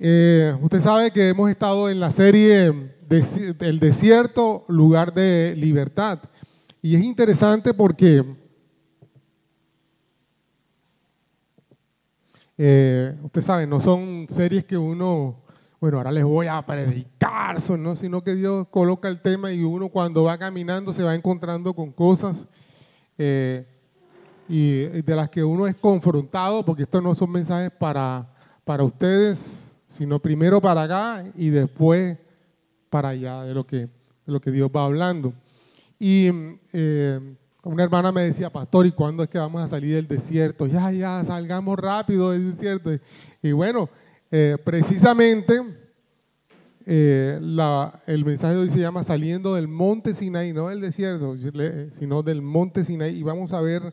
Usted sabe que hemos estado en la serie El desierto, lugar de libertad. Y es interesante porque usted sabe, no son series que uno, bueno, ahora les voy a predicar, ¿no? Sino que Dios coloca el tema y uno cuando va caminando se va encontrando con cosas y de las que uno es confrontado, porque estos no son mensajes para ustedes, sino primero para acá y después para allá de lo que Dios va hablando. Y una hermana me decía, pastor, ¿y cuándo es que vamos a salir del desierto? Ya, salgamos rápido del desierto. Y bueno, precisamente el mensaje de hoy se llama Saliendo del monte Sinaí, no del desierto, sino del monte Sinaí. Y vamos a ver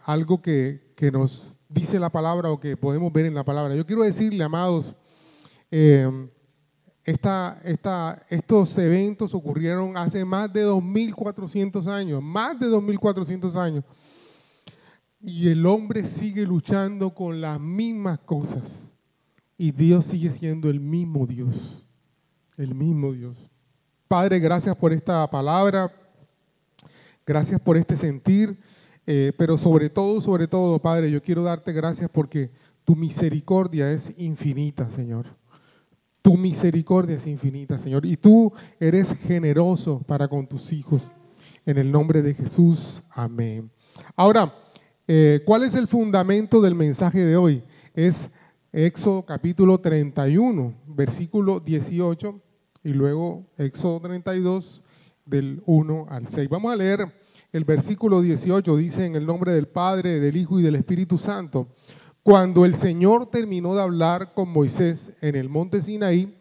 algo que nos dice la palabra o que podemos ver en la palabra. Yo quiero decirle, amados, estos eventos ocurrieron hace más de 2.400 años, más de 2.400 años. Y el hombre sigue luchando con las mismas cosas. Y Dios sigue siendo el mismo Dios. El mismo Dios. Padre, gracias por esta palabra. Gracias por este sentir. Pero sobre todo, Padre, yo quiero darte gracias porque tu misericordia es infinita, Señor. Tu misericordia es infinita, Señor. Y tú eres generoso para con tus hijos. En el nombre de Jesús. Amén. Ahora, ¿cuál es el fundamento del mensaje de hoy? Es Éxodo capítulo 31, versículo 18, y luego Éxodo 32, del 1 al 6. Vamos a leer el versículo 18, dice: en el nombre del Padre, del Hijo y del Espíritu Santo. Cuando el Señor terminó de hablar con Moisés en el monte Sinaí,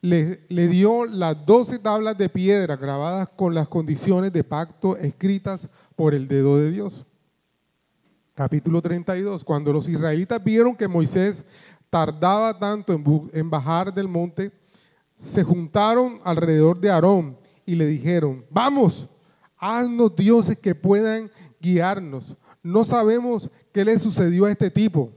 le dio las 12 tablas de piedra grabadas con las condiciones de pacto escritas por el dedo de Dios. Capítulo 32. Cuando los israelitas vieron que Moisés tardaba tanto en bajar del monte, se juntaron alrededor de Aarón y le dijeron: vamos, haznos dioses que puedan guiarnos. No sabemos qué le sucedió a este tipo,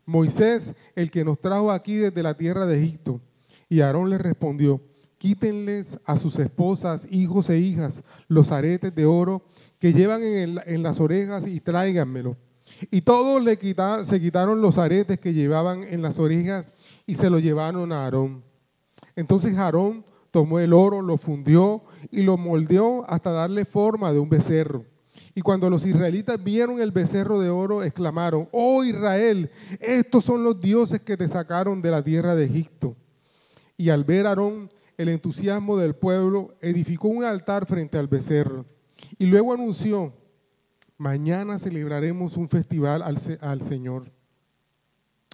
Moisés, el que nos trajo aquí desde la tierra de Egipto. Y Aarón les respondió: quítenles a sus esposas, hijos e hijas, los aretes de oro que llevan en las orejas y tráiganmelo. Y todos se quitaron los aretes que llevaban en las orejas y se lo llevaron a Aarón. Entonces Aarón tomó el oro, lo fundió y lo moldeó hasta darle forma de un becerro. Y cuando los israelitas vieron el becerro de oro, exclamaron: oh Israel, estos son los dioses que te sacaron de la tierra de Egipto. Y al ver a Aarón el entusiasmo del pueblo, edificó un altar frente al becerro. Y luego anunció: mañana celebraremos un festival al Señor.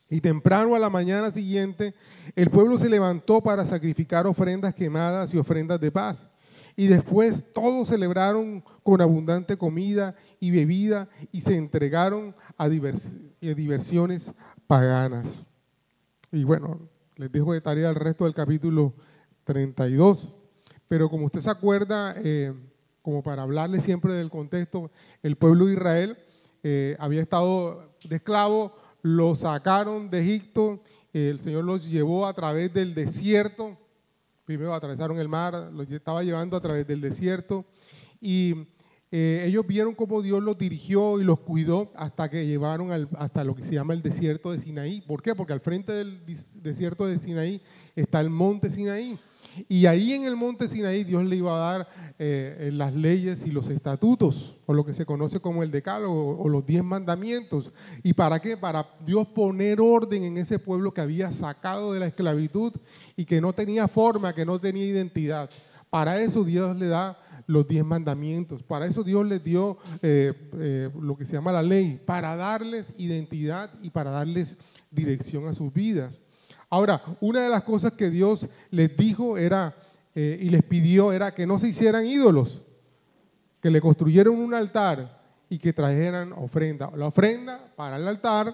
Y temprano a la mañana siguiente, el pueblo se levantó para sacrificar ofrendas quemadas y ofrendas de paz. Y después todos celebraron con abundante comida y bebida y se entregaron a diversiones paganas. Y bueno, les dejo de tarea el resto del capítulo 32. Pero como usted se acuerda, como para hablarle siempre del contexto, el pueblo de Israel había estado de esclavo, lo sacaron de Egipto, el Señor los llevó a través del desierto. Primero atravesaron el mar, los estaba llevando a través del desierto y ellos vieron cómo Dios los dirigió y los cuidó hasta que llevaron hasta lo que se llama el desierto de Sinaí. ¿Por qué? Porque al frente del desierto de Sinaí está el monte Sinaí. Y ahí en el monte Sinaí Dios le iba a dar las leyes y los estatutos, o lo que se conoce como el decálogo, o los 10 mandamientos. ¿Y para qué? Para Dios poner orden en ese pueblo que había sacado de la esclavitud y que no tenía forma, que no tenía identidad. Para eso Dios le da los 10 mandamientos. Para eso Dios les dio lo que se llama la ley, para darles identidad y para darles dirección a sus vidas. Ahora, una de las cosas que Dios les dijo era, y les pidió era que no se hicieran ídolos, que le construyeran un altar y que trajeran ofrenda. La ofrenda para el altar,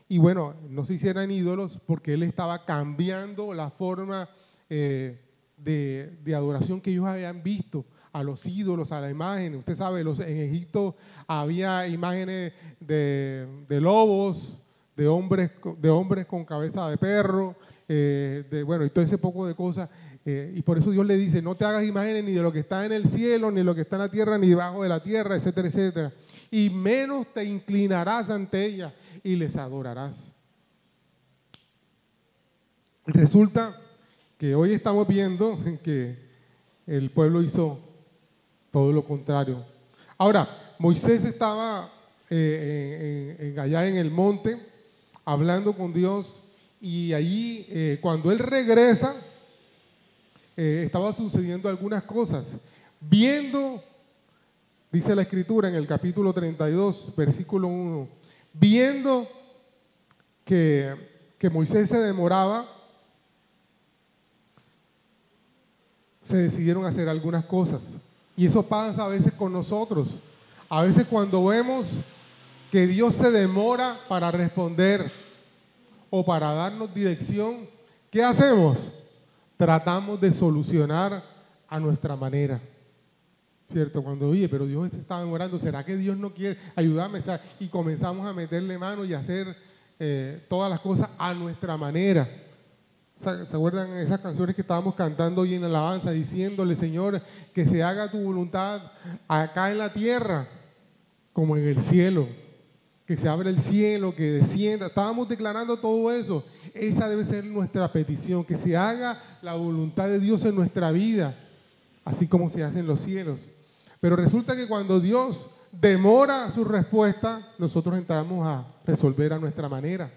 y bueno, no se hicieran ídolos porque Él estaba cambiando la forma de adoración que ellos habían visto a los ídolos, a la imagen. Usted sabe, en Egipto había imágenes de lobos, de hombres con cabeza de perro, bueno, y todo ese poco de cosas. Y por eso Dios le dice, no te hagas imágenes ni de lo que está en el cielo, ni de lo que está en la tierra, ni debajo de la tierra, etcétera, etcétera. Y menos te inclinarás ante ellas y les adorarás. Resulta que hoy estamos viendo que el pueblo hizo todo lo contrario. Ahora, Moisés estaba allá en el monte hablando con Dios, y allí cuando él regresa estaba sucediendo algunas cosas. Viendo, dice la Escritura en el capítulo 32, versículo 1, viendo que Moisés se demoraba, se decidieron hacer algunas cosas. Y eso pasa a veces con nosotros. A veces cuando vemos que Dios se demora para responder o para darnos dirección, ¿qué hacemos? Tratamos de solucionar a nuestra manera. ¿Cierto? Cuando, oye, pero Dios se está demorando, ¿será que Dios no quiere ayudarme? Y comenzamos a meterle mano y hacer todas las cosas a nuestra manera. ¿Se acuerdan de esas canciones que estábamos cantando hoy en alabanza, diciéndole, Señor, que se haga tu voluntad acá en la tierra como en el cielo? Que se abra el cielo, que descienda. Estábamos declarando todo eso. Esa debe ser nuestra petición, que se haga la voluntad de Dios en nuestra vida, así como se hace en los cielos. Pero resulta que cuando Dios demora su respuesta, nosotros entramos a resolver a nuestra manera,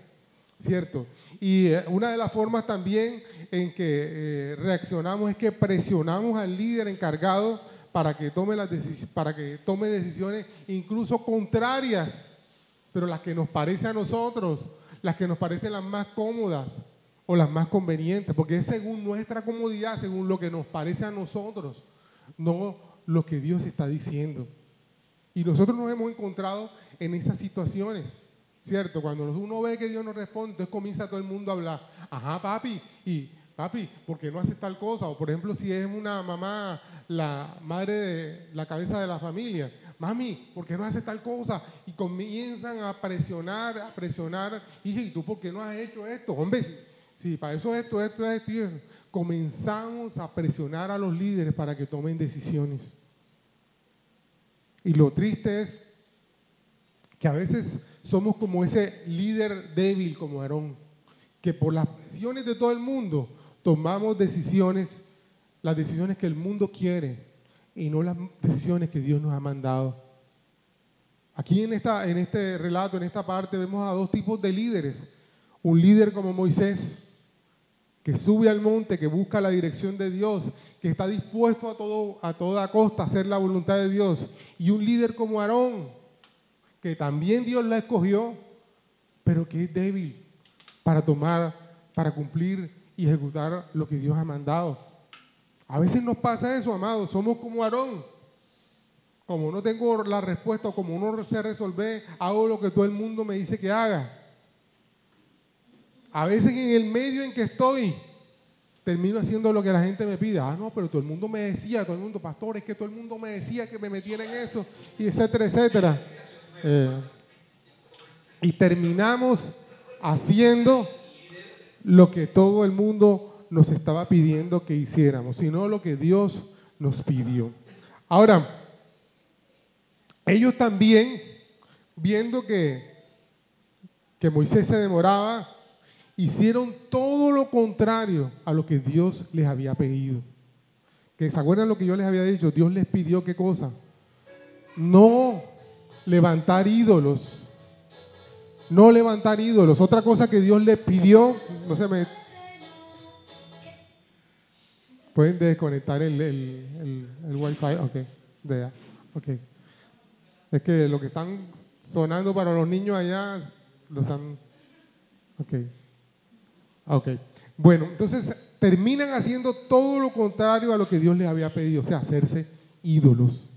¿cierto? Y una de las formas también en que reaccionamos es que presionamos al líder encargado para que tome decisiones incluso contrarias, pero las que nos parecen a nosotros, las que nos parecen las más cómodas o las más convenientes, porque es según nuestra comodidad, según lo que nos parece a nosotros, no lo que Dios está diciendo. Y nosotros nos hemos encontrado en esas situaciones, ¿cierto? Cuando uno ve que Dios no responde, entonces comienza todo el mundo a hablar. Ajá, papi, ¿por qué no haces tal cosa? O por ejemplo, si es una mamá, la madre de la cabeza de la familia, mami, ¿por qué no haces tal cosa? Y comienzan a presionar, hija, ¿y tú por qué no has hecho esto? Hombre, sí, para eso esto. Comenzamos a presionar a los líderes para que tomen decisiones. Y lo triste es que a veces somos como ese líder débil como Aarón, que por las presiones de todo el mundo tomamos decisiones, las decisiones que el mundo quiere y no las decisiones que Dios nos ha mandado. Aquí en este relato, en esta parte, vemos a dos tipos de líderes. Un líder como Moisés, que sube al monte, que busca la dirección de Dios, que está dispuesto a toda costa a hacer la voluntad de Dios. Y un líder como Aarón, que también Dios la escogió, pero que es débil para cumplir y ejecutar lo que Dios ha mandado. A veces nos pasa eso, amados, somos como Aarón. Como no tengo la respuesta, o como no sé resolver, hago lo que todo el mundo me dice que haga. A veces en el medio en que estoy, termino haciendo lo que la gente me pide. No, pero todo el mundo me decía, pastor, es que todo el mundo me decía que me metiera en eso, y etcétera, etcétera. Y terminamos haciendo lo que todo el mundo nos estaba pidiendo que hiciéramos, sino lo que Dios nos pidió. Ahora, ellos también, viendo que Moisés se demoraba, hicieron todo lo contrario a lo que Dios les había pedido. ¿Que se acuerdan lo que yo les había dicho? Dios les pidió, ¿qué cosa? No levantar ídolos. No levantar ídolos. Otra cosa que Dios les pidió, no se me... ¿Pueden desconectar el wifi? Ok, ya, ok. Es que lo que están sonando para los niños allá, los han... Ok. Bueno, entonces terminan haciendo todo lo contrario a lo que Dios les había pedido, o sea, hacerse ídolos.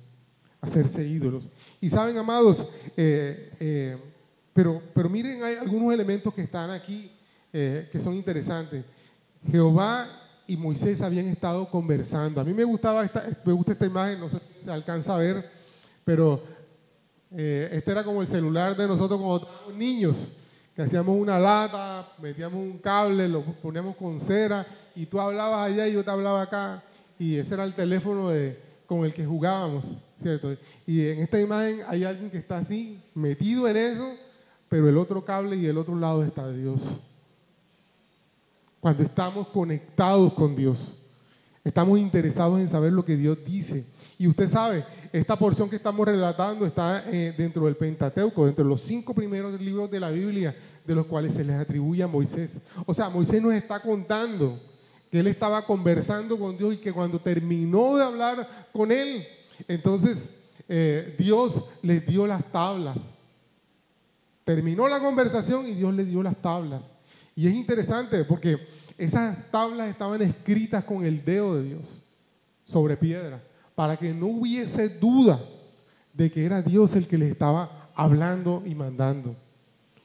Y saben, amados, pero miren, hay algunos elementos que están aquí que son interesantes. Jehová y Moisés habían estado conversando. A mí me gusta esta imagen, no sé si se alcanza a ver, pero este era como el celular de nosotros cuando estábamos niños, que hacíamos una lata, metíamos un cable, lo poníamos con cera y tú hablabas allá y yo te hablaba acá y ese era el teléfono con el que jugábamos, ¿cierto? Y en esta imagen hay alguien que está así, metido en eso, pero el otro cable y el otro lado está Dios. Cuando estamos conectados con Dios, estamos interesados en saber lo que Dios dice. Y usted sabe, esta porción que estamos relatando está dentro del Pentateuco, dentro de los 5 primeros libros de la Biblia, de los cuales se les atribuye a Moisés. O sea, Moisés nos está contando que él estaba conversando con Dios y que cuando terminó de hablar con él, entonces Dios les dio las tablas. Terminó la conversación y Dios le dio las tablas. Y es interesante porque esas tablas estaban escritas con el dedo de Dios sobre piedra, para que no hubiese duda de que era Dios el que les estaba hablando y mandando.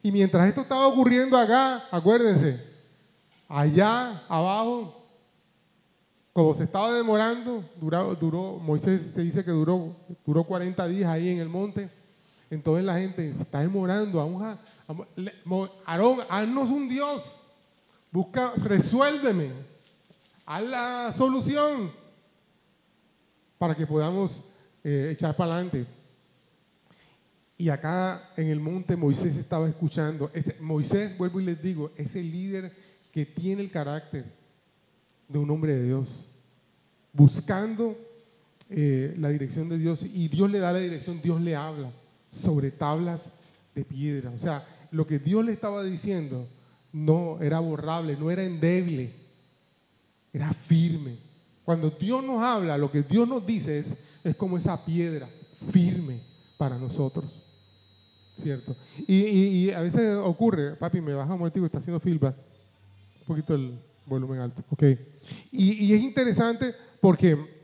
Y mientras esto estaba ocurriendo acá, acuérdense, allá abajo, como se estaba demorando, Moisés se dice que duró 40 días ahí en el monte. Entonces la gente se está demorando. Aarón, haznos un Dios. Resuélveme. Haz la solución para que podamos echar para adelante. Y acá en el monte Moisés estaba escuchando. Moisés, vuelvo y les digo, es el líder que tiene el carácter de un hombre de Dios, buscando la dirección de Dios, y Dios le da la dirección, Dios le habla sobre tablas de piedra. O sea, lo que Dios le estaba diciendo no era borrable, no era endeble, era firme. Cuando Dios nos habla, lo que Dios nos dice es como esa piedra firme para nosotros, ¿cierto? Y a veces ocurre, papi, me baja un momentico, está haciendo feedback, un poquito el volumen alto, ok. Y es interesante porque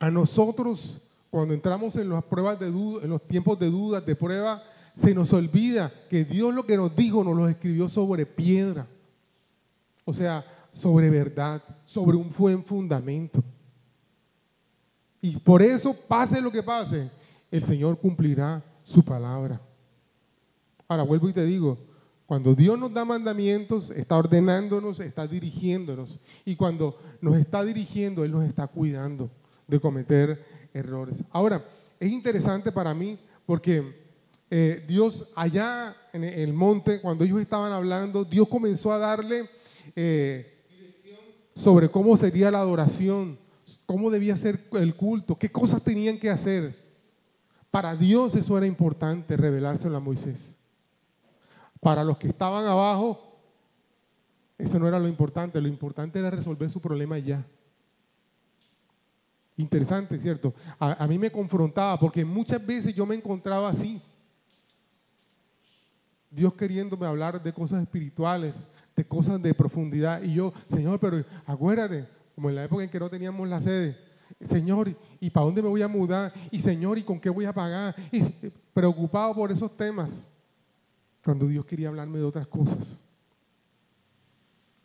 a nosotros, cuando entramos en las pruebas de duda, en los tiempos de dudas, de prueba, se nos olvida que Dios lo que nos dijo nos lo escribió sobre piedra. O sea, sobre verdad, sobre un buen fundamento. Y por eso, pase lo que pase, el Señor cumplirá su palabra. Ahora, vuelvo y te digo, cuando Dios nos da mandamientos, está ordenándonos, está dirigiéndonos. Y cuando nos está dirigiendo, Él nos está cuidando de cometer errores. Ahora, es interesante para mí porque Dios allá en el monte, cuando ellos estaban hablando, Dios comenzó a darle dirección sobre cómo sería la adoración, cómo debía ser el culto, qué cosas tenían que hacer. Para Dios eso era importante, revelárselo a Moisés. Para los que estaban abajo, eso no era lo importante era resolver su problema ya. Interesante, ¿cierto? A mí me confrontaba porque muchas veces yo me encontraba así. Dios queriéndome hablar de cosas espirituales, de cosas de profundidad. Y yo, Señor, pero acuérdate, como en la época en que no teníamos la sede, Señor, ¿y para dónde me voy a mudar? Y Señor, ¿y con qué voy a pagar? Y preocupado por esos temas, cuando Dios quería hablarme de otras cosas.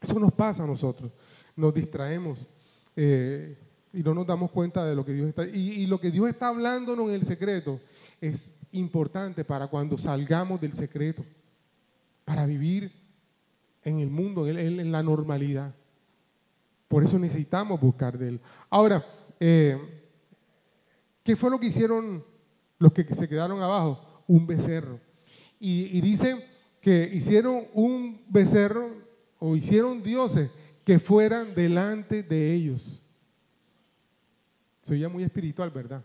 Eso nos pasa a nosotros. Nos distraemos y no nos damos cuenta de lo que Dios está. Y lo que Dios está hablándonos en el secreto es importante para cuando salgamos del secreto, para vivir en el mundo, en la normalidad. Por eso necesitamos buscar de Él. Ahora, ¿qué fue lo que hicieron los que se quedaron abajo? Un becerro. Y dice que hicieron un becerro o hicieron dioses que fueran delante de ellos. Se oía muy espiritual, ¿verdad?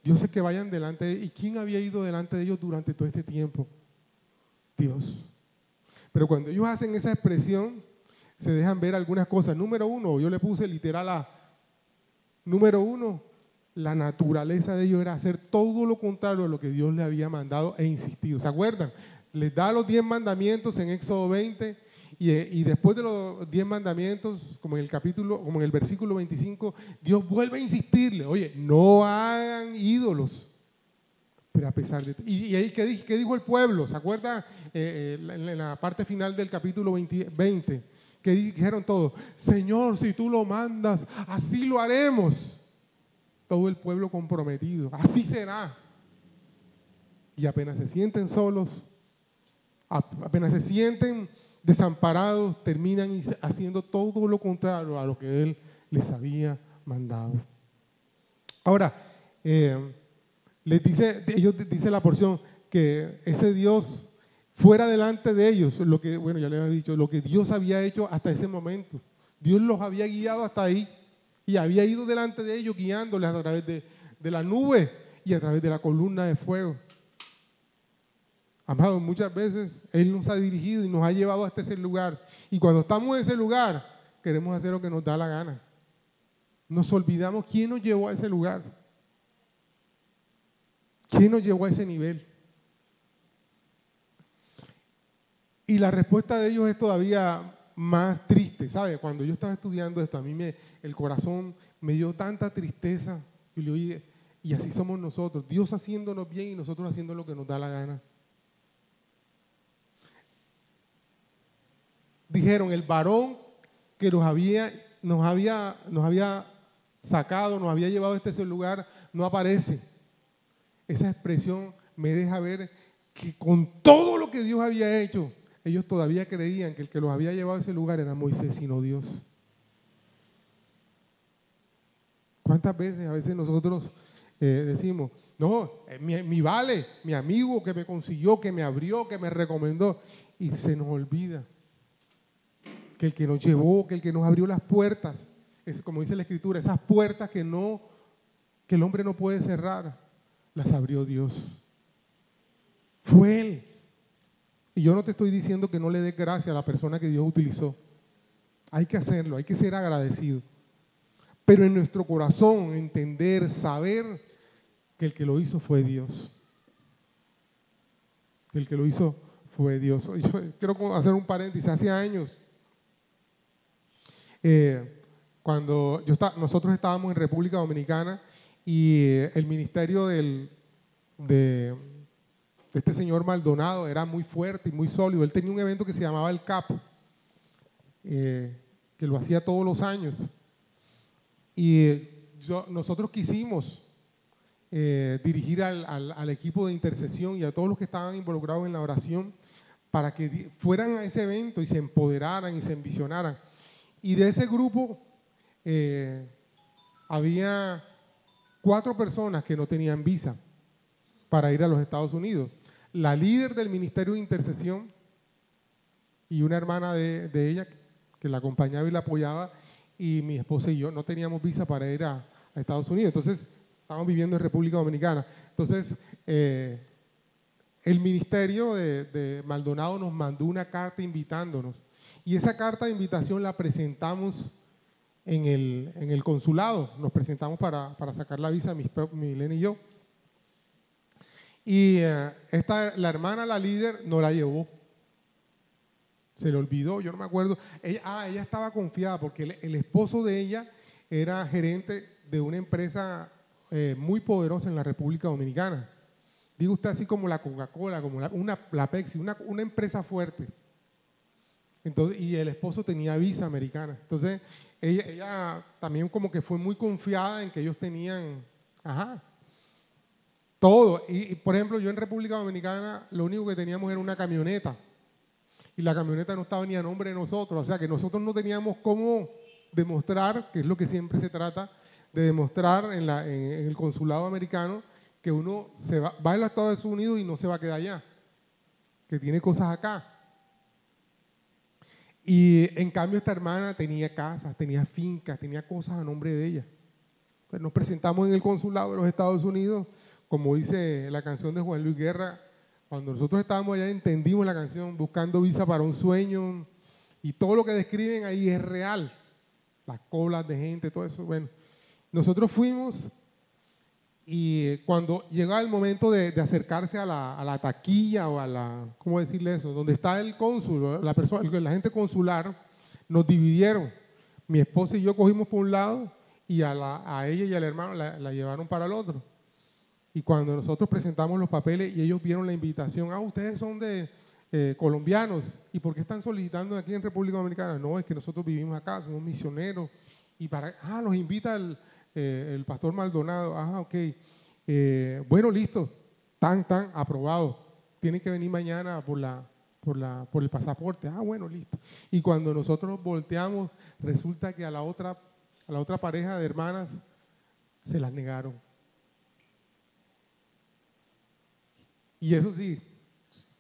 Dioses que vayan delante de ellos. ¿Y quién había ido delante de ellos durante todo este tiempo? Dios. Pero cuando ellos hacen esa expresión, se dejan ver algunas cosas. Número uno, yo le puse literal número uno, la naturaleza de ellos era hacer todo lo contrario a lo que Dios le había mandado e insistido. ¿Se acuerdan? Les da los 10 mandamientos en Éxodo 20 y después de los 10 mandamientos, como en el versículo 25, Dios vuelve a insistirle, oye, no hagan ídolos. Pero a pesar de... ¿Y ahí qué dijo el pueblo? ¿Se acuerda en la parte final del capítulo 20? Que dijeron todos, Señor, si tú lo mandas, así lo haremos. Todo el pueblo comprometido, así será. Y apenas se sienten solos, Apenas se sienten desamparados, terminan haciendo todo lo contrario a lo que Él les había mandado. Ahora, dice la porción que ese Dios fuera delante de ellos, lo que, bueno, ya les había dicho, lo que Dios había hecho hasta ese momento. Dios los había guiado hasta ahí y había ido delante de ellos guiándoles a través de la nube y a través de la columna de fuego. Amados, muchas veces Él nos ha dirigido y nos ha llevado hasta ese lugar. Y cuando estamos en ese lugar, queremos hacer lo que nos da la gana. Nos olvidamos quién nos llevó a ese lugar. ¿Quién nos llevó a ese nivel? Y la respuesta de ellos es todavía más triste, ¿sabe? Cuando yo estaba estudiando esto, a mí el corazón me dio tanta tristeza. Y le oí, y así somos nosotros, Dios haciéndonos bien y nosotros haciendo lo que nos da la gana. Dijeron, el varón que nos había sacado, nos había llevado a este lugar, no aparece. Esa expresión me deja ver que con todo lo que Dios había hecho, ellos todavía creían que el que los había llevado a ese lugar era Moisés y no Dios. ¿Cuántas veces a veces nosotros decimos, no, mi vale, mi amigo que me consiguió, que me abrió, que me recomendó, y se nos olvida que el que nos llevó, que el que nos abrió las puertas, es como dice la Escritura, esas puertas que el hombre no puede cerrar, las abrió Dios. Fue Él. Y yo no te estoy diciendo que no le des gracias a la persona que Dios utilizó. Hay que hacerlo, hay que ser agradecido. Pero en nuestro corazón entender, saber que el que lo hizo fue Dios. Que el que lo hizo fue Dios. Yo quiero hacer un paréntesis. Hace años, cuando nosotros estábamos en República Dominicana y el ministerio de este señor Maldonado era muy fuerte y muy sólido. Él tenía un evento que se llamaba el CAP, que lo hacía todos los años. Y nosotros quisimos dirigir al equipo de intercesión y a todos los que estaban involucrados en la oración para que fueran a ese evento y se empoderaran y se envisionaran. Y de ese grupo había 4 personas que no tenían visa para ir a los Estados Unidos. La líder del ministerio de intercesión y una hermana de ella que la acompañaba y la apoyaba, y mi esposa y yo no teníamos visa para ir a Estados Unidos. Entonces, estábamos viviendo en República Dominicana. Entonces, el ministerio de Maldonado nos mandó una carta invitándonos. Y esa carta de invitación la presentamos en el consulado. Nos presentamos para sacar la visa, Milena y yo. Y la hermana, la líder, no la llevó. Se le olvidó, yo no me acuerdo. Ella estaba confiada porque el esposo de ella era gerente de una empresa muy poderosa en la República Dominicana. Digo usted así como la Coca-Cola, como la Pepsi, una empresa fuerte. Entonces, y el esposo tenía visa americana. Entonces, ella también como que fue muy confiada en que ellos tenían, todo. Y por ejemplo, yo en República Dominicana lo único que teníamos era una camioneta. Y la camioneta no estaba ni a nombre de nosotros. O sea, que nosotros no teníamos cómo demostrar, que es lo que siempre se trata, de demostrar en el consulado americano que uno va a los Estados Unidos y no se va a quedar allá. Que tiene cosas acá. Y en cambio esta hermana tenía casas, tenía fincas, tenía cosas a nombre de ella. Pues nos presentamos en el consulado de los Estados Unidos, como dice la canción de Juan Luis Guerra. Cuando nosotros estábamos allá entendimos la canción, buscando visa para un sueño, y todo lo que describen ahí es real. Las colas de gente, todo eso. Bueno, nosotros fuimos y cuando llegaba el momento de acercarse a la taquilla o ¿cómo decirle eso? Donde está el cónsul, la gente consular, nos dividieron. Mi esposa y yo cogimos por un lado y a ella y al hermano la llevaron para el otro. Y cuando nosotros presentamos los papeles y ellos vieron la invitación, ustedes son de colombianos, ¿y por qué están solicitando aquí en República Dominicana? No, es que nosotros vivimos acá, somos misioneros, y los invita el pastor Maldonado, ok, bueno, listo, tan aprobado, tienen que venir mañana por el pasaporte. Ah, bueno, listo. Y cuando nosotros volteamos, resulta que a la otra pareja de hermanas se las negaron. Y eso sí,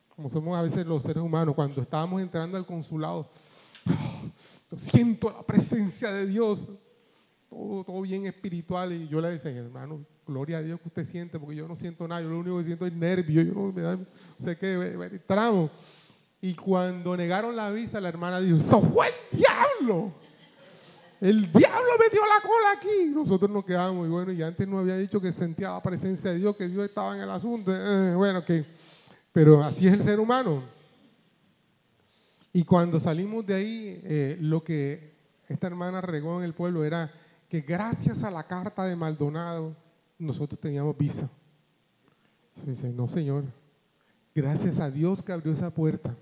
como somos a veces los seres humanos, cuando estábamos entrando al consulado, siento la presencia de Dios, todo bien espiritual. Y yo le decía, hermano, gloria a Dios que usted siente, porque yo no siento nada, yo lo único que siento es nervio, yo no me da, sé que entramos. Y cuando negaron la visa, la hermana dijo, ¡eso fue el diablo! El diablo metió la cola aquí. Nosotros nos quedamos, y bueno, y antes nos había dicho que sentía la presencia de Dios, que Dios estaba en el asunto. Bueno, pero así es el ser humano. Y cuando salimos de ahí, lo que esta hermana regó en el pueblo era que gracias a la carta de Maldonado, nosotros teníamos visa. Y dice, no, señor, gracias a Dios que abrió esa puerta.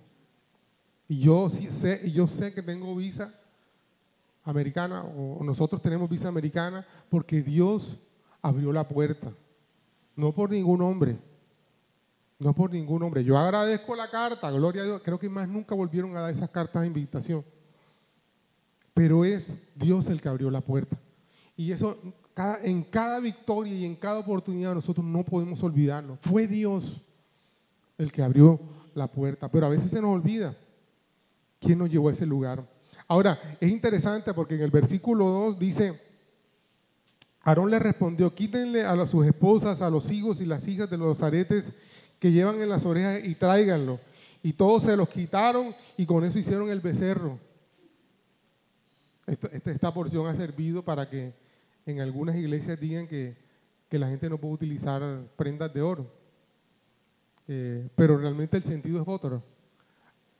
Y yo sé que tengo visa americana, o nosotros tenemos visa americana, porque Dios abrió la puerta. No por ningún hombre. No por ningún hombre. Yo agradezco la carta, gloria a Dios. Creo que más nunca volvieron a dar esas cartas de invitación. Pero es Dios el que abrió la puerta. Y eso, en cada victoria y en cada oportunidad nosotros no podemos olvidarnos. Fue Dios el que abrió la puerta. Pero a veces se nos olvida quién nos llevó a ese lugar. Ahora, es interesante porque en el versículo 2 dice, Aarón le respondió, quítenle a sus esposas, a los hijos y las hijas de los aretes que llevan en las orejas y tráiganlo. Y todos se los quitaron y con eso hicieron el becerro. Esta porción ha servido para que en algunas iglesias digan que la gente no puede utilizar prendas de oro. Pero realmente el sentido es otro.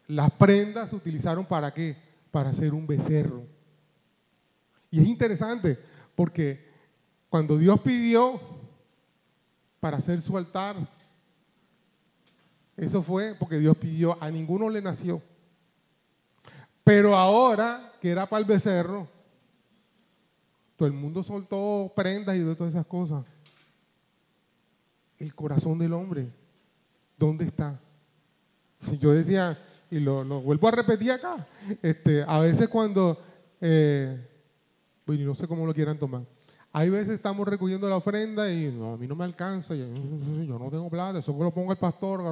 Las prendas se utilizaron ¿para qué? Para hacer un becerro. Y es interesante porque cuando Dios pidió para hacer su altar, eso fue porque Dios pidió, a ninguno le nació. Pero ahora, que era para el becerro, todo el mundo soltó prendas y de todas esas cosas. El corazón del hombre, ¿dónde está? Yo decía, y lo vuelvo a repetir acá, a veces cuando, bueno, no sé cómo lo quieran tomar, hay veces estamos recogiendo la ofrenda y no, a mí no me alcanza, yo no tengo plata, eso me lo pongo el pastor,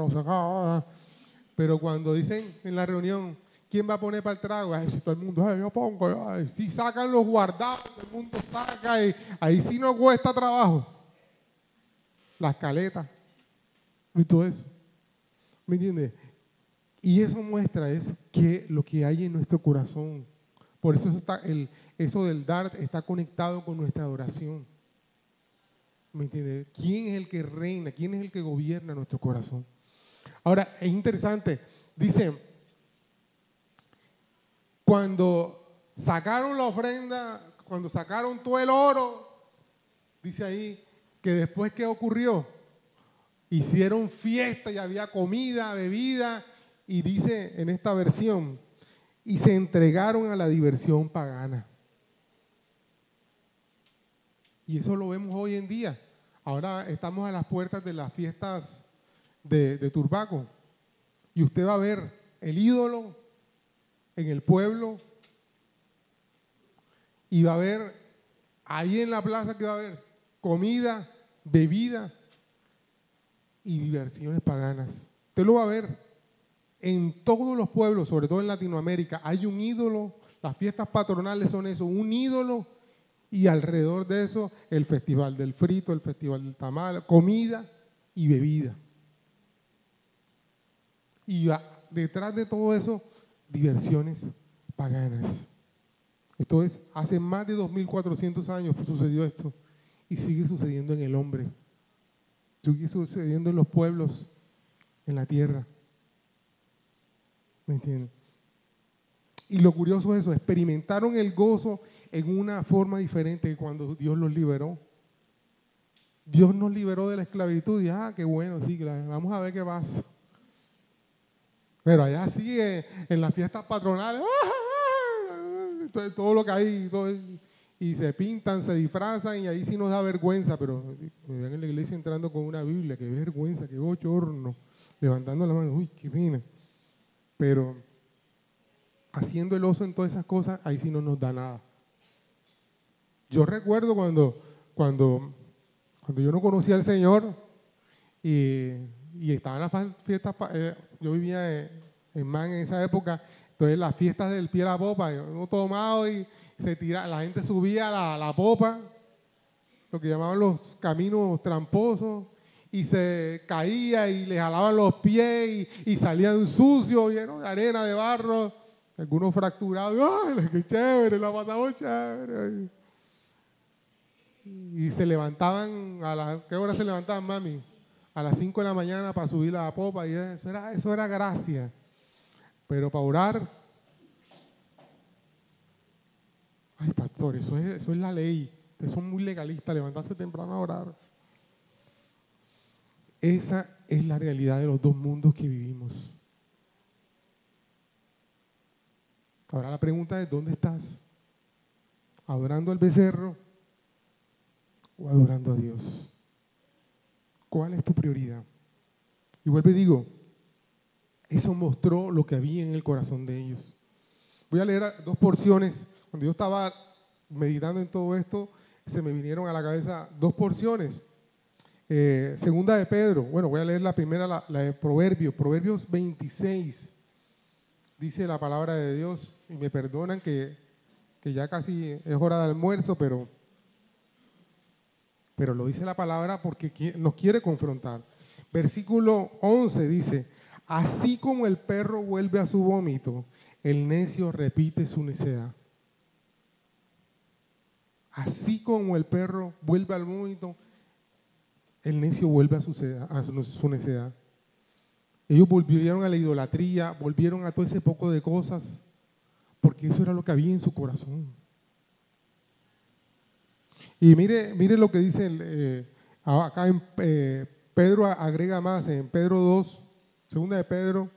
pero cuando dicen en la reunión, ¿quién va a poner para el trago? Ay, si todo el mundo, yo pongo, si sacan los guardados, todo el mundo saca, y ahí sí no cuesta trabajo. Las caletas y todo eso. ¿Me entiendes? Y eso muestra es que lo que hay en nuestro corazón. Por eso eso del dar está conectado con nuestra adoración. ¿Me entiendes? ¿Quién es el que reina? ¿Quién es el que gobierna nuestro corazón? Ahora, es interesante. Dice, cuando sacaron la ofrenda, cuando sacaron todo el oro, dice ahí que después, ¿qué ocurrió? Hicieron fiesta y había comida, bebida, y dice en esta versión, y se entregaron a la diversión pagana. Y eso lo vemos hoy en día. Ahora estamos a las puertas de las fiestas de Turbaco. Y usted va a ver el ídolo en el pueblo. Y va a ver, ahí en la plaza que va a haber comida, bebida y diversiones paganas. Usted lo va a ver. En todos los pueblos, sobre todo en Latinoamérica, hay un ídolo. Las fiestas patronales son eso, un ídolo, y alrededor de eso el festival del frito, el festival del tamal, comida y bebida. Y detrás de todo eso, diversiones paganas. Esto es, hace más de 2400 años sucedió esto y sigue sucediendo en el hombre. Sigue sucediendo en los pueblos, en la tierra. ¿Me entienden? Y lo curioso es eso, experimentaron el gozo en una forma diferente que cuando Dios los liberó. Dios nos liberó de la esclavitud y qué bueno, sí, vamos a ver qué pasa. Pero allá sigue en las fiestas patronales, todo lo que hay, y se pintan, se disfrazan y ahí sí nos da vergüenza, pero me ven en la iglesia entrando con una Biblia, qué vergüenza, qué bochorno, levantando la mano, uy, qué pena. pero haciendo el oso en todas esas cosas, ahí sí no nos da nada. Yo recuerdo cuando yo no conocía al Señor y estaba en las fiestas, yo vivía en Man en esa época, entonces las fiestas del pie a la popa, uno tomado y se tira, la gente subía a la popa, lo que llamaban los caminos tramposos, y se caía y le jalaban los pies y salían sucios, llenos de arena, de barro, algunos fracturados. ¡Ay, qué chévere! La pasamos chévere. Y se levantaban, ¿qué hora se levantaban, mami? A las 5 de la mañana para subir a la popa, y eso era gracia. Pero para orar, ay, pastor, eso es la ley. Ustedes son muy legalistas, levantarse temprano a orar. Esa es la realidad de los dos mundos que vivimos. Ahora la pregunta es, ¿dónde estás? ¿Adorando al becerro o adorando a Dios? ¿Cuál es tu prioridad? Y vuelvo y digo, eso mostró lo que había en el corazón de ellos. Voy a leer dos porciones. Cuando yo estaba meditando en todo esto, se me vinieron a la cabeza dos porciones. Segunda de Pedro, bueno, voy a leer la primera, la de Proverbios 26, dice la palabra de Dios, y me perdonan que ya casi es hora de almuerzo, pero lo dice la palabra porque nos quiere confrontar. Versículo 11 dice, así como el perro vuelve a su vómito, el necio repite su necedad. Así como el perro vuelve al vómito, el necio vuelve a su necedad. Ellos volvieron a la idolatría, volvieron a todo ese poco de cosas, porque eso era lo que había en su corazón. Y mire lo que dice acá en Pedro agrega más, en Pedro 2, segunda de Pedro,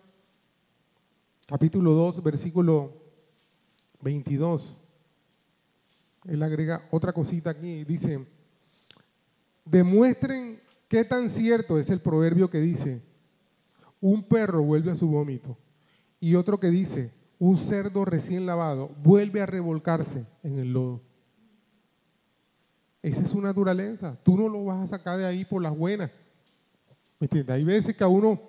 capítulo 2, versículo 22. Él agrega otra cosita aquí, dice, demuestren qué tan cierto es el proverbio que dice, un perro vuelve a su vómito, y otro que dice, un cerdo recién lavado vuelve a revolcarse en el lodo. Esa es su naturaleza, tú no lo vas a sacar de ahí por las buenas. ¿Me entiendes? Hay veces que a uno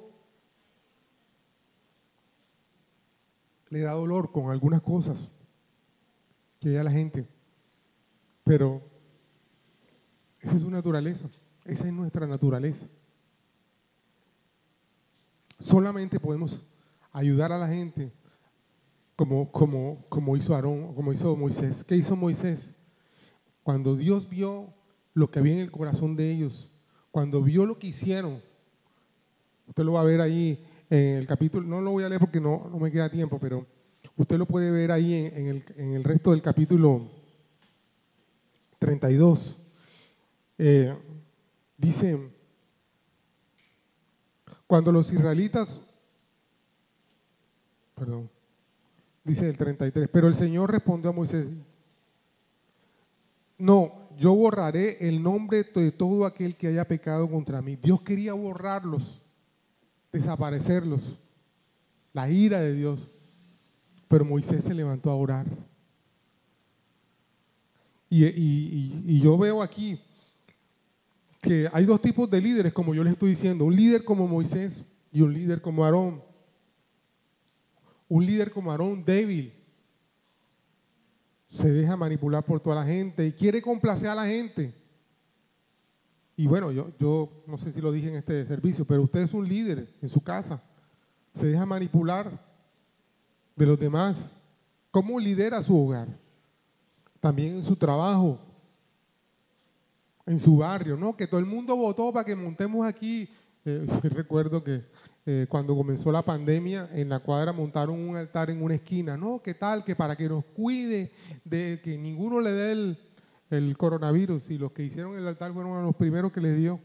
le da dolor con algunas cosas que hay a la gente, pero esa es su naturaleza, esa es nuestra naturaleza. Solamente podemos ayudar a la gente como hizo Aarón, como hizo Moisés. ¿Qué hizo Moisés? Cuando Dios vio lo que había en el corazón de ellos, cuando vio lo que hicieron, usted lo va a ver ahí en el capítulo, no lo voy a leer porque no me queda tiempo, pero usted lo puede ver ahí en el resto del capítulo 32. Dice, cuando los israelitas, dice el 33, pero el Señor respondió a Moisés, no, yo borraré el nombre de todo aquel que haya pecado contra mí. Dios quería borrarlos, desaparecerlos, la ira de Dios, pero Moisés se levantó a orar. Y yo veo aquí que hay dos tipos de líderes, como yo les estoy diciendo, un líder como Moisés y un líder como Aarón. Un líder como Aarón débil, se deja manipular por toda la gente y quiere complacer a la gente. Y bueno, yo no sé si lo dije en este servicio, pero usted es un líder en su casa, se deja manipular de los demás. ¿Cómo lidera su hogar? También en su trabajo, en su barrio, ¿no? Que todo el mundo votó para que montemos aquí. Recuerdo que cuando comenzó la pandemia, en la cuadra montaron un altar en una esquina, ¿no? ¿Qué tal? Que para que nos cuide de que ninguno le dé el coronavirus. Y los que hicieron el altar fueron los primeros que les dio.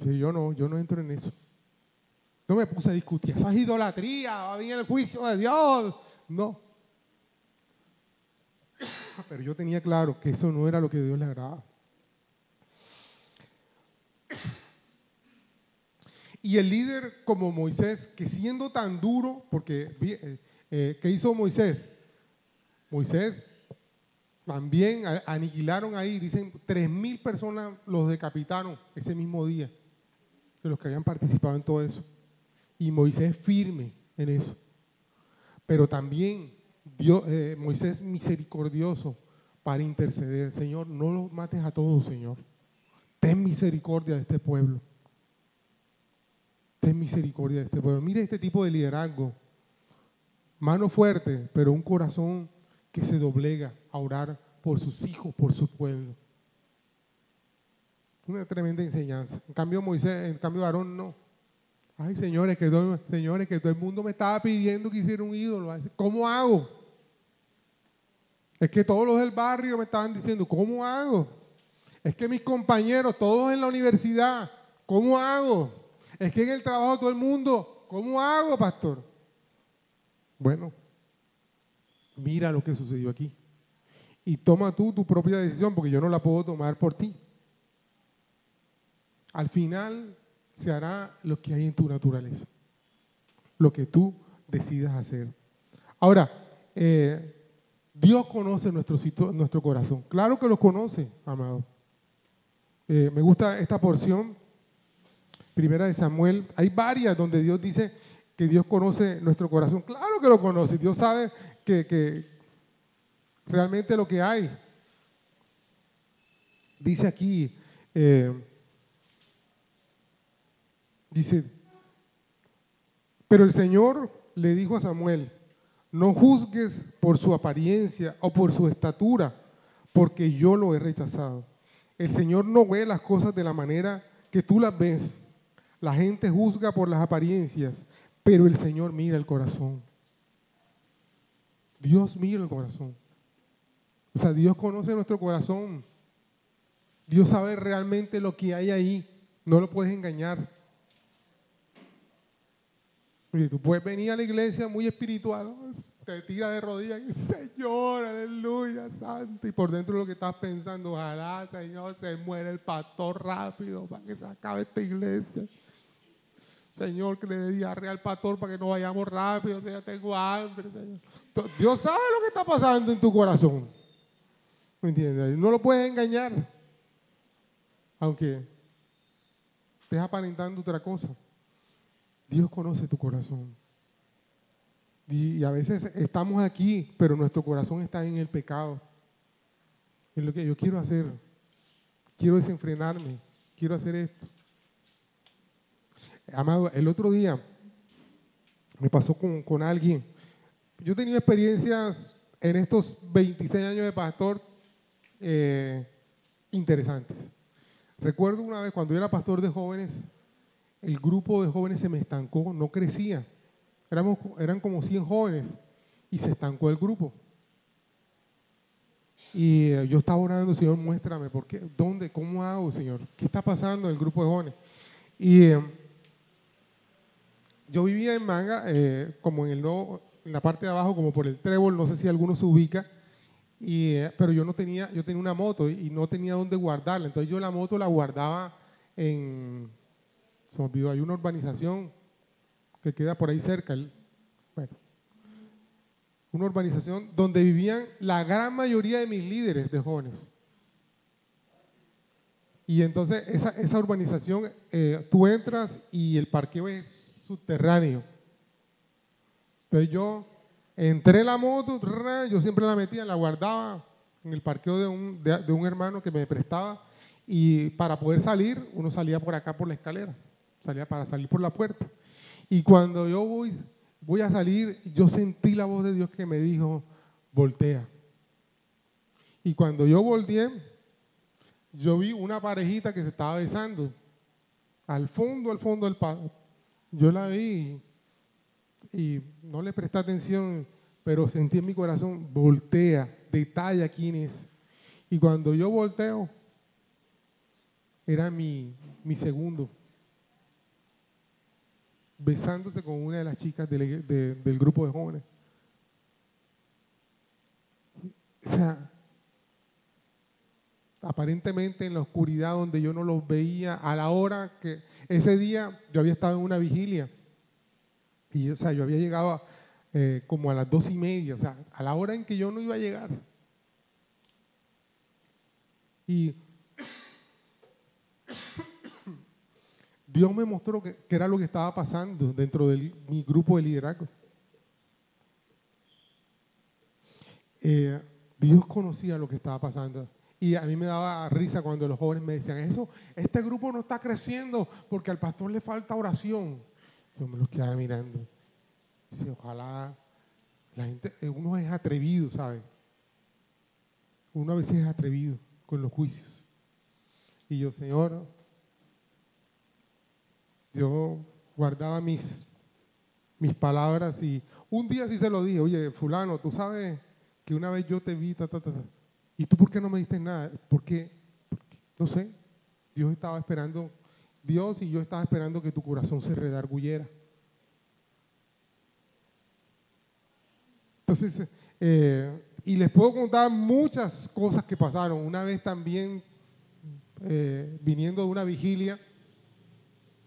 Sí, yo no entro en eso. No me puse a discutir, eso es idolatría, va a venir el juicio de Dios. No. Pero yo tenía claro que eso no era lo que a Dios le agradaba. Y el líder como Moisés, que siendo tan duro, porque ¿qué hizo Moisés? Moisés también aniquilaron ahí, dicen 3.000 personas los decapitaron ese mismo día, de los que habían participado en todo eso. Y Moisés firme en eso. Pero también Moisés misericordioso para interceder. Señor, no los mates a todos, Señor. Ten misericordia de este pueblo. Ten misericordia de este pueblo. Mire este tipo de liderazgo. Mano fuerte, pero un corazón que se doblega a orar por sus hijos, por su pueblo. Una tremenda enseñanza. En cambio Moisés, en cambio Aarón no. Ay, señores, que todo el mundo me estaba pidiendo que hiciera un ídolo. ¿Cómo hago? Es que todos los del barrio me estaban diciendo, ¿cómo hago? Es que mis compañeros, todos en la universidad, ¿cómo hago? Es que en el trabajo todo el mundo, ¿cómo hago, pastor? Bueno, mira lo que sucedió aquí. Y toma tú tu propia decisión, porque yo no la puedo tomar por ti. Al final se hará lo que hay en tu naturaleza, lo que tú decidas hacer. Ahora, Dios conoce nuestro corazón. Claro que lo conoce, amado. Me gusta esta porción, Primera de Samuel. Hay varias donde Dios dice que Dios conoce nuestro corazón. Claro que lo conoce. Dios sabe que realmente lo que hay. Dice aquí, dice, pero el Señor le dijo a Samuel, no juzgues por su apariencia o por su estatura, porque yo lo he rechazado. El Señor no ve las cosas de la manera que tú las ves. La gente juzga por las apariencias, pero el Señor mira el corazón. Dios mira el corazón. O sea, Dios conoce nuestro corazón. Dios sabe realmente lo que hay ahí. No lo puedes engañar. Oye, tú puedes venir a la iglesia muy espiritual, ¿no? Te tira de rodillas y Señor, aleluya, santo. Y por dentro lo que estás pensando, ojalá, Señor, se muera el pastor rápido para que se acabe esta iglesia. Señor, que le dé diarrea al pastor para que no vayamos rápido, Señor, tengo hambre, Señor. Dios sabe lo que está pasando en tu corazón. ¿Me entiendes? No lo puedes engañar, aunque estés aparentando otra cosa. Dios conoce tu corazón. Y a veces estamos aquí, pero nuestro corazón está en el pecado. Es lo que yo quiero hacer. Quiero desenfrenarme. Quiero hacer esto. Amado, el otro día me pasó con alguien. Yo he tenido experiencias en estos 26 años de pastor interesantes. Recuerdo una vez cuando yo era pastor de jóvenes, el grupo de jóvenes se me estancó, no crecía. Eran como 100 jóvenes y se estancó el grupo. Y yo estaba orando, Señor, muéstrame, ¿por qué? ¿Dónde? ¿Cómo hago, Señor? ¿Qué está pasando en el grupo de jóvenes? Y yo vivía en Manga, como en la parte de abajo, como por el Trébol, no sé si alguno se ubica, pero yo tenía una moto y no tenía dónde guardarla. Entonces yo la moto la guardaba se me olvidó, hay una urbanización que queda por ahí cerca. Una urbanización donde vivían la gran mayoría de mis líderes de jóvenes. Y entonces esa urbanización, tú entras y el parqueo es subterráneo. Entonces yo entré en la moto, yo siempre la metía, la guardaba en el parqueo de un hermano que me prestaba, y para poder salir, uno salía por acá por la escalera, salía para salir por la puerta. Y cuando yo voy a salir, yo sentí la voz de Dios que me dijo, voltea. Y cuando yo volteé, yo vi una parejita que se estaba besando al fondo del patio. Yo la vi y no le presté atención, pero sentí en mi corazón, voltea, detalla quién es. Y cuando yo volteo, era mi segundo, besándose con una de las chicas del grupo de jóvenes. O sea, aparentemente en la oscuridad donde yo no los veía, a la hora que Ese día yo había estado en una vigilia y, o sea, yo había llegado como a las 2:30, o sea, a la hora en que yo no iba a llegar. Y Dios me mostró que era lo que estaba pasando dentro de mi grupo de liderazgo. Dios conocía lo que estaba pasando. Y a mí me daba risa cuando los jóvenes me decían, este grupo no está creciendo porque al pastor le falta oración. Yo me los quedaba mirando. Dice, ojalá la gente, uno es atrevido, ¿sabe? Uno a veces es atrevido con los juicios. Y yo, Señor, yo guardaba mis palabras y un día sí se lo dije, oye, fulano, tú sabes que una vez yo te vi, ¿y tú por qué no me diste nada? Porque, no sé, Dios y yo estaba esperando que tu corazón se redarguyera. Entonces, y les puedo contar muchas cosas que pasaron. Una vez también, viniendo de una vigilia,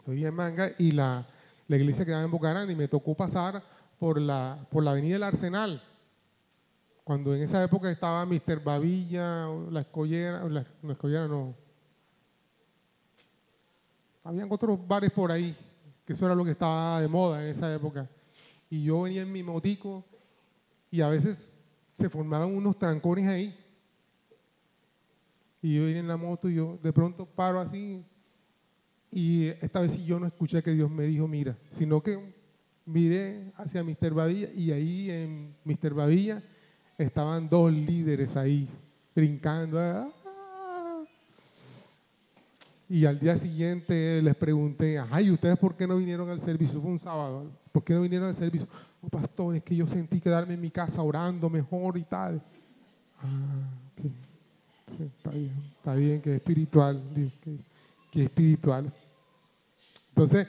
vivía en Manga y la iglesia quedaba en Boca Grande y me tocó pasar por la avenida del Arsenal. Cuando en esa época estaba Mr. Babilla, la Escollera no. Habían otros bares por ahí, que eso era lo que estaba de moda en esa época. Y yo venía en mi motico y a veces se formaban unos trancones ahí. Y yo venía en la moto y yo de pronto paro así. Y esta vez sí yo no escuché que Dios me dijo, mira, sino que miré hacia Mr. Babilla y ahí en Mr. Babilla estaban 2 líderes ahí brincando. Y al día siguiente les pregunté, ¿y ustedes por qué no vinieron al servicio? Fue un sábado. ¿Por qué no vinieron al servicio? Oh, pastor, es que yo sentí quedarme en mi casa orando mejor y tal. Okay. Sí, está bien, que es espiritual, que es espiritual. Entonces,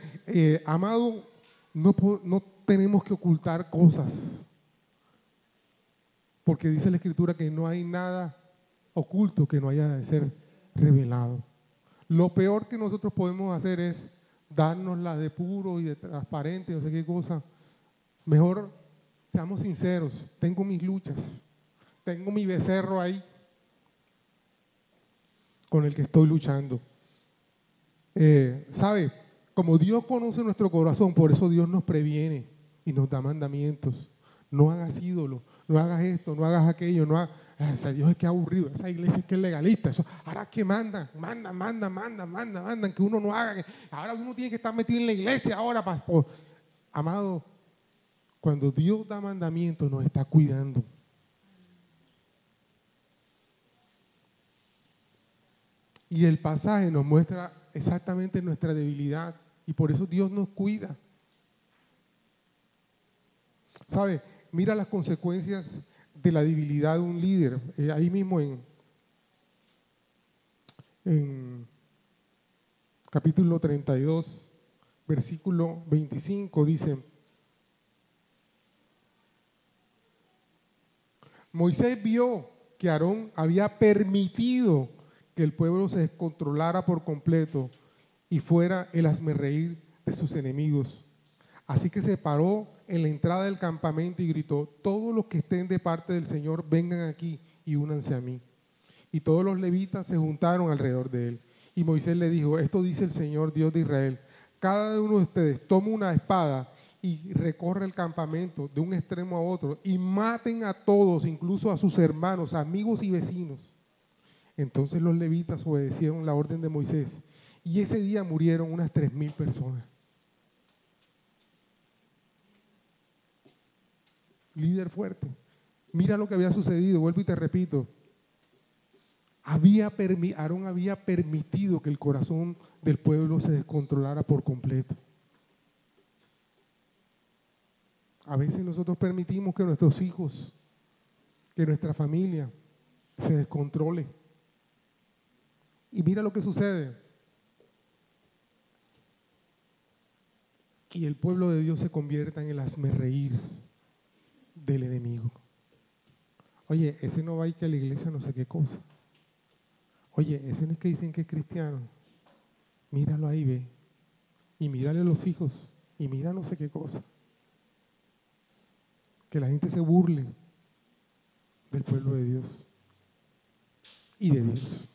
amado, no tenemos que ocultar cosas, porque dice la Escritura que no hay nada oculto que no haya de ser revelado. Lo peor que nosotros podemos hacer es darnos la de puro y de transparente, no sé qué cosa. Mejor seamos sinceros, tengo mis luchas, tengo mi becerro ahí con el que estoy luchando. ¿Sabe? Como Dios conoce nuestro corazón, por eso Dios nos previene y nos da mandamientos. No hagas ídolo, no hagas esto, no hagas aquello, no hagas... Ese Dios es que aburrido, esa iglesia es que es legalista. Eso, ahora que mandan, que uno no haga. Ahora uno tiene que estar metido en la iglesia ahora. Amado, cuando Dios da mandamientos nos está cuidando. Y el pasaje nos muestra exactamente nuestra debilidad y por eso Dios nos cuida. ¿Sabe? Mira las consecuencias de la debilidad de un líder. Ahí mismo en capítulo 32, versículo 25 dice: Moisés vio que Aarón había permitido que el pueblo se descontrolara por completo y fuera el hazmerreír de sus enemigos. Así que se paró en la entrada del campamento y gritó: todos los que estén de parte del Señor vengan aquí y únanse a mí. Y todos los levitas se juntaron alrededor de él. Y Moisés le dijo: esto dice el Señor Dios de Israel: cada uno de ustedes tome una espada y recorre el campamento de un extremo a otro y maten a todos, incluso a sus hermanos, amigos y vecinos. Entonces los levitas obedecieron la orden de Moisés y ese día murieron unas 3,000 personas. Líder fuerte. Mira lo que había sucedido, vuelvo y te repito. Aarón había permitido que el corazón del pueblo se descontrolara por completo. A veces nosotros permitimos que nuestros hijos, que nuestra familia se descontrole. Y mira lo que sucede. Y el pueblo de Dios se convierta en el hazmerreír del enemigo. Oye, ese no va a ir que a la iglesia no sé qué cosa. Oye, ese no es que dicen que es cristiano. Míralo ahí, ve. y mírale los hijos, y mira no sé qué cosa. Que la gente se burle del pueblo de Dios y de Dios.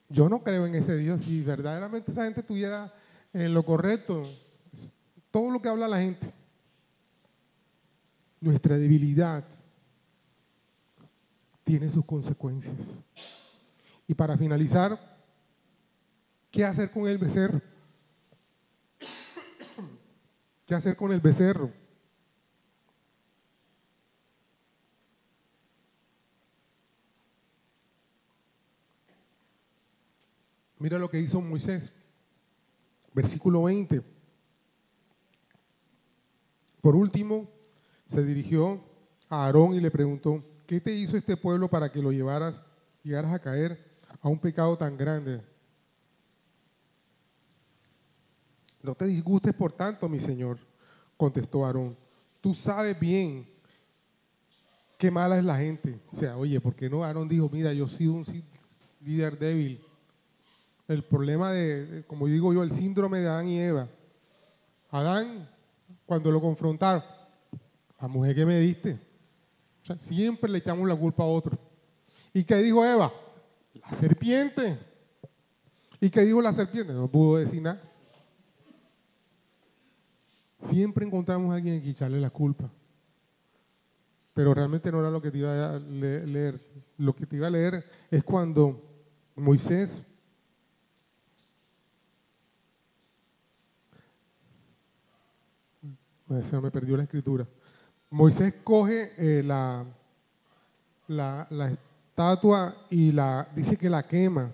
Yo no creo en ese Dios. Si verdaderamente esa gente estuviera en lo correcto, todo lo que habla la gente, nuestra debilidad tiene sus consecuencias. Y para finalizar, ¿qué hacer con el becerro? ¿Qué hacer con el becerro? Mira lo que hizo Moisés, versículo 20. Por último, se dirigió a Aarón y le preguntó, ¿qué te hizo este pueblo para que lo llegaras a caer a un pecado tan grande? No te disgustes por tanto, mi señor, contestó Aarón. Tú sabes bien qué mala es la gente. O sea, oye, ¿por qué no? Aarón dijo, mira, yo he sido un líder débil. El problema como digo yo, el síndrome de Adán y Eva. Adán, cuando lo confrontaron, la mujer que me diste. O sea, siempre le echamos la culpa a otro. ¿Y qué dijo Eva? La serpiente. ¿Y qué dijo la serpiente? No pudo decir nada. Siempre encontramos a alguien que echarle la culpa. Pero realmente no era lo que te iba a leer. Lo que te iba a leer es cuando Moisés se me perdió la escritura. Moisés coge la estatua y dice que la quema.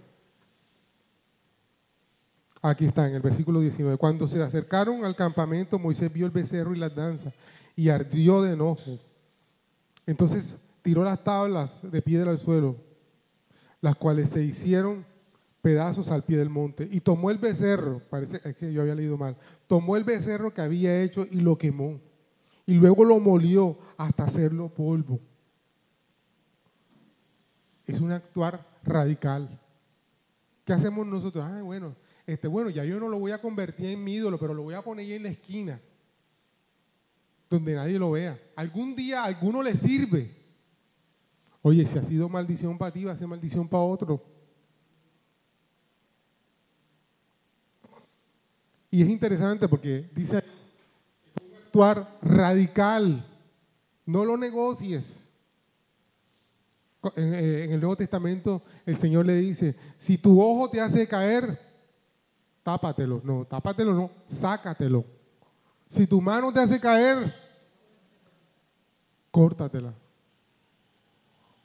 Aquí está, en el versículo 19. Cuando se acercaron al campamento, Moisés vio el becerro y las danzas y ardió de enojo. Entonces tiró las tablas de piedra al suelo, las cuales se hicieron pedazos al pie del monte, y tomó el becerro, parece es que yo había leído mal, tomó el becerro que había hecho y lo quemó, y luego lo molió hasta hacerlo polvo. Es un actuar radical. ¿Qué hacemos nosotros? Bueno, ya yo no lo voy a convertir en mi ídolo, pero lo voy a poner ahí en la esquina, donde nadie lo vea. Algún día a alguno le sirve. Oye, si ha sido maldición para ti, va a ser maldición para otro. Y es interesante porque dice un actuar radical, no lo negocies. En el Nuevo Testamento el Señor le dice, si tu ojo te hace caer, tápatelo. No, tápatelo no, sácatelo. Si tu mano te hace caer, córtatela.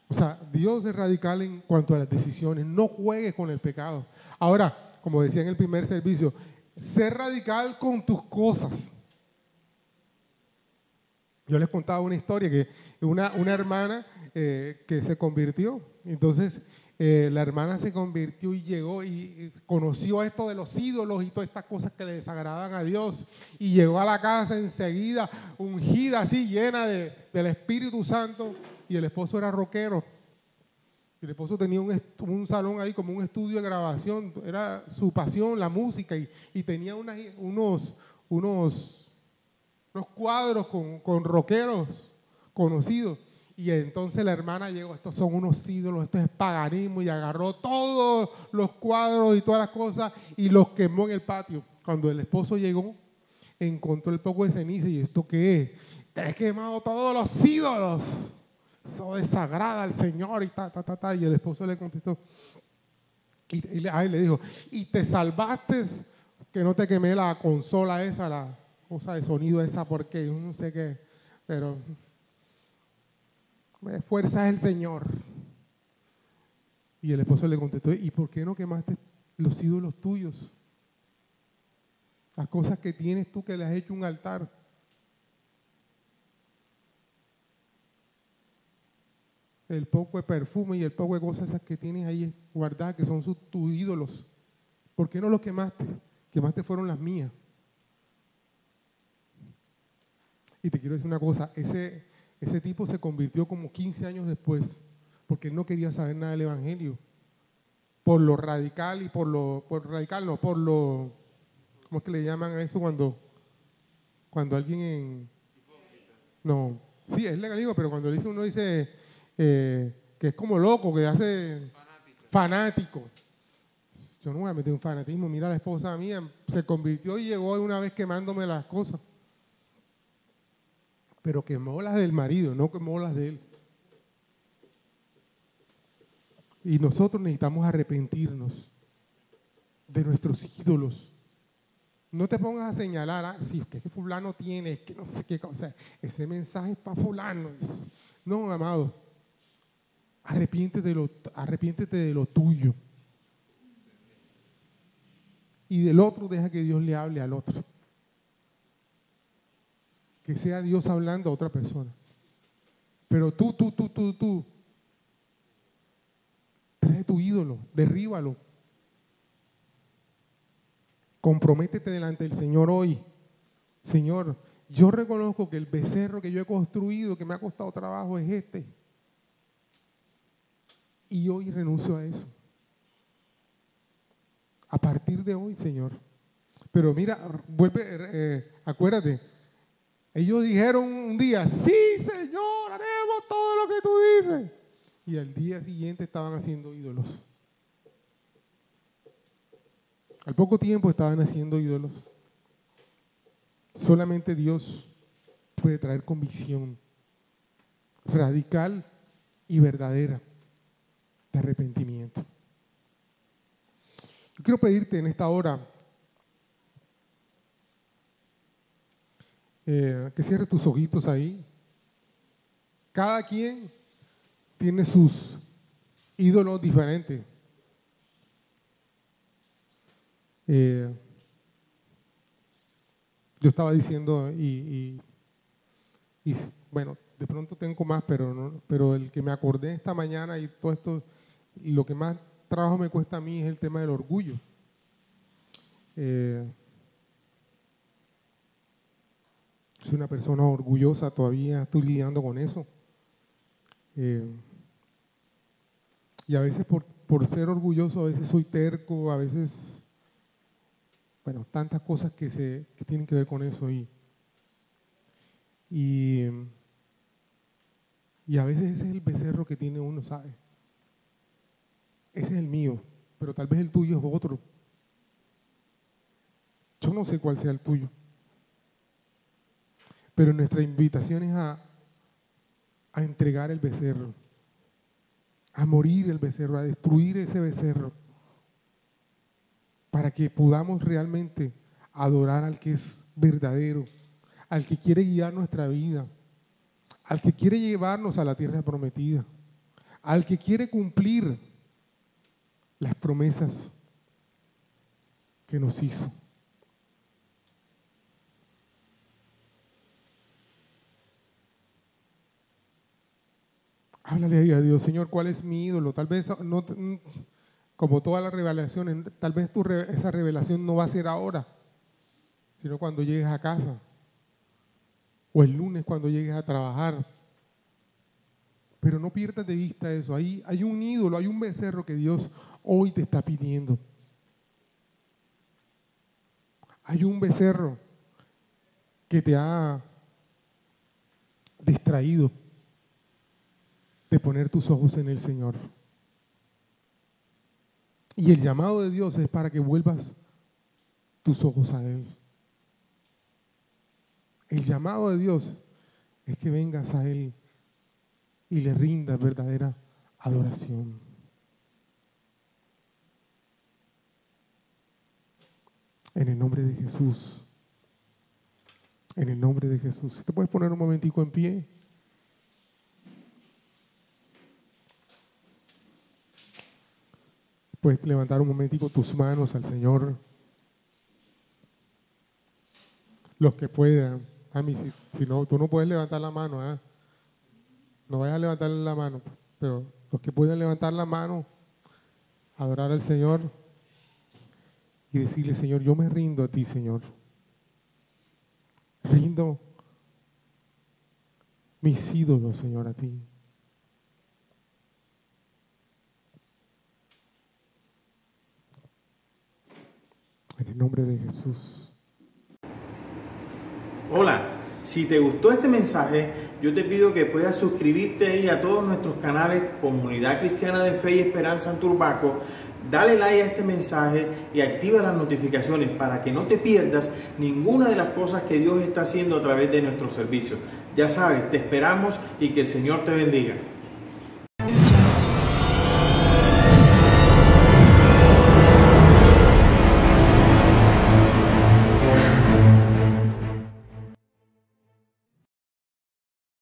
O sea, Dios es radical en cuanto a las decisiones. No juegues con el pecado. Ahora, como decía en el primer servicio, sé radical con tus cosas. Yo les contaba una historia que una hermana que se convirtió. Entonces, la hermana se convirtió y llegó y conoció esto de los ídolos y todas estas cosas que le desagradan a Dios. Y llegó a la casa enseguida, ungida así, llena del Espíritu Santo. Y el esposo era rockero. El esposo tenía un salón ahí como un estudio de grabación. Era su pasión, la música. Y tenía unos cuadros con rockeros conocidos. Y entonces la hermana llegó, estos son unos ídolos, esto es paganismo, y agarró todos los cuadros y todas las cosas y los quemó en el patio. Cuando el esposo llegó, encontró el poco de ceniza y ¿esto qué es? Te he quemado todos los ídolos. Eso desagrada al Señor y Y el esposo le contestó y le dijo, y te salvaste que no te quemé la consola esa, la cosa de sonido esa, porque yo no sé qué, pero fuerza es el Señor. Y el esposo le contestó, ¿y por qué no quemaste los ídolos tuyos? Las cosas que tienes tú que le has hecho un altar. El poco de perfume y el poco de cosas esas que tienes ahí guardadas, que son tus ídolos. ¿Por qué no los quemaste? Quemaste fueron las mías. Y te quiero decir una cosa, ese tipo se convirtió como 15 años después, porque él no quería saber nada del Evangelio. Por lo radical y por lo ¿cómo es que le llaman a eso cuando alguien no, sí, es legalismo, pero cuando uno dice que es como loco, que hace fanático. Yo no voy a meter un fanatismo. Mira, la esposa mía se convirtió y llegó una vez quemándome las cosas. Pero quemó las del marido, no quemó las de él. Y nosotros necesitamos arrepentirnos de nuestros ídolos. No te pongas a señalar, sí, es que fulano tiene, es que no sé qué cosa. Ese mensaje es para fulano. No, amado. Arrepiéntete de lo tuyo. Y del otro deja que Dios le hable al otro. Que sea Dios hablando a otra persona. Pero tú, trae tu ídolo, derríbalo. Comprométete delante del Señor hoy. Señor, yo reconozco que el becerro que yo he construido, que me ha costado trabajo, es este. Y hoy renuncio a eso. A partir de hoy, Señor. Pero mira, acuérdate. Ellos dijeron un día, sí, Señor, haremos todo lo que tú dices. Y al día siguiente estaban haciendo ídolos. Al poco tiempo estaban haciendo ídolos. Solamente Dios puede traer convicción radical y verdadera de arrepentimiento. Yo quiero pedirte en esta hora que cierres tus ojitos ahí. Cada quien tiene sus ídolos diferentes. Yo estaba diciendo y bueno, de pronto tengo más, pero el que me acordé esta mañana y todo esto, lo que más trabajo me cuesta a mí es el tema del orgullo. Soy una persona orgullosa, todavía estoy lidiando con eso. Y a veces por ser orgulloso, a veces soy terco, a veces, bueno, tantas cosas que tienen que ver con eso. Y a veces ese es el becerro que tiene uno, ¿sabe? Ese es el mío, pero tal vez el tuyo es otro. Yo no sé cuál sea el tuyo. Pero nuestra invitación es a entregar el becerro, a morir el becerro, a destruir ese becerro, para que podamos realmente adorar al que es verdadero, al que quiere guiar nuestra vida, al que quiere llevarnos a la tierra prometida, al que quiere cumplir las promesas que nos hizo. Háblale a Dios, Señor, ¿cuál es mi ídolo? Tal vez, no, como todas las revelaciones, tal vez esa revelación no va a ser ahora, sino cuando llegues a casa, o el lunes cuando llegues a trabajar. Pero no pierdas de vista eso. Ahí hay un ídolo, hay un becerro que Dios hoy te está pidiendo. Hay un becerro que te ha distraído de poner tus ojos en el Señor. Y el llamado de Dios es para que vuelvas tus ojos a Él. El llamado de Dios es que vengas a Él y le rindas verdadera adoración. En el nombre de Jesús. En el nombre de Jesús. ¿Te puedes poner un momentico en pie? Puedes levantar un momentico tus manos al Señor. Los que puedan. A mí, si no, tú no puedes levantar la mano. ¿Eh? No vayas a levantar la mano. Pero los que puedan levantar la mano, adorar al Señor y decirle, Señor, yo me rindo a ti, Señor. Rindo mis ídolos, Señor, a ti. En el nombre de Jesús. Hola, si te gustó este mensaje, yo te pido que puedas suscribirte ahí a todos nuestros canales Comunidad Cristiana de Fe y Esperanza en Turbaco. Dale like a este mensaje y activa las notificaciones para que no te pierdas ninguna de las cosas que Dios está haciendo a través de nuestros servicios. Ya sabes, te esperamos y que el Señor te bendiga.